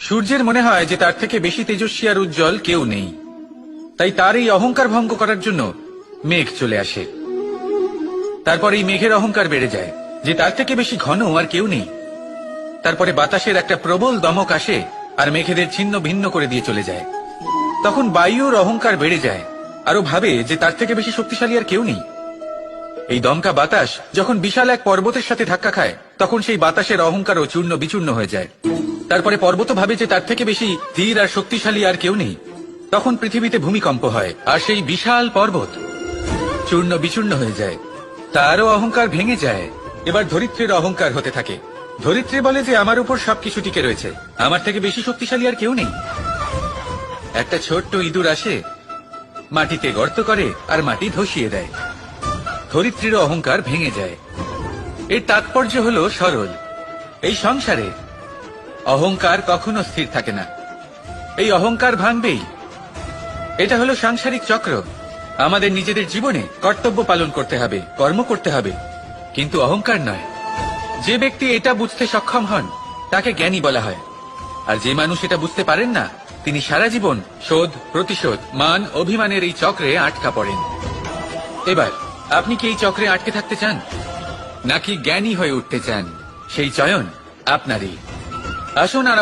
সূর্যের মনে হয় যে তার থেকে বেশি তেজস্বী আর উজ্জ্বল কেউ নেই, তাই তার এই অহংকার ভঙ্গ করার জন্য মেঘ চলে আসে। তারপর এই মেঘের অহংকার বেড়ে যায় যে তার থেকে বেশি ঘন আর কেউ নেই। তারপরে বাতাসের একটা প্রবল দমক আসে আর মেঘেদের ছিন্ন ভিন্ন করে দিয়ে চলে যায়। তখন বায়ুর অহংকার বেড়ে যায়, আরো ভাবে যে তার থেকে বেশি শক্তিশালী আর কেউ নেই। এই দমকা বাতাস যখন বিশাল এক পর্বতের সাথে ধাক্কা খায়, তখন সেই বাতাসের অহংকারও চূর্ণ বিচূর্ণ হয়ে যায়। তারপরে পর্বত ভাবে যে তার থেকে বেশি ধীর আর শক্তিশালী আর কেউ নেই। তখন পৃথিবীতে ভূমিকম্প হয় আর সেই বিশাল পর্বত চূর্ণ বিচূর্ণ হয়ে যায়, তারও অহংকার ভেঙে যায়। এবার ধরিত্রীর অহংকার হতে থাকে। ধরিত্রী বলে যে আমার উপর সবকিছু টিকে রয়েছে, আমার থেকে বেশি শক্তিশালী আর কেউ নেই। একটা ছোট্ট ইঁদুর আসে, মাটিতে গর্ত করে আর মাটি ধসিয়ে দেয়। ধরিত্রীর অহংকার ভেঙে যায়। এর তাৎপর্য হলো সরল, এই সংসারে অহংকার কখনো স্থির থাকে না, এই অহংকার ভাঙবেই। এটা হলো সাংসারিক চক্র। আমাদের নিজেদের জীবনে কর্তব্য পালন করতে হবে, কর্ম করতে হবে, কিন্তু অহংকার নয়। যে ব্যক্তি এটা বুঝতে সক্ষম হন তাকে জ্ঞানী বলা হয়, আর যে মানুষ এটা বুঝতে পারেন না তিনি সারা জীবন শোধ প্রতিশোধ মান অভিমানের এই চক্রে আটকা পড়েন। এবার আপনি কি এই চক্রে আটকে থাকতে চান, নাকি জ্ঞানী হয়ে উঠতে চান? সেই চয়ন আপনারই। আসুন আর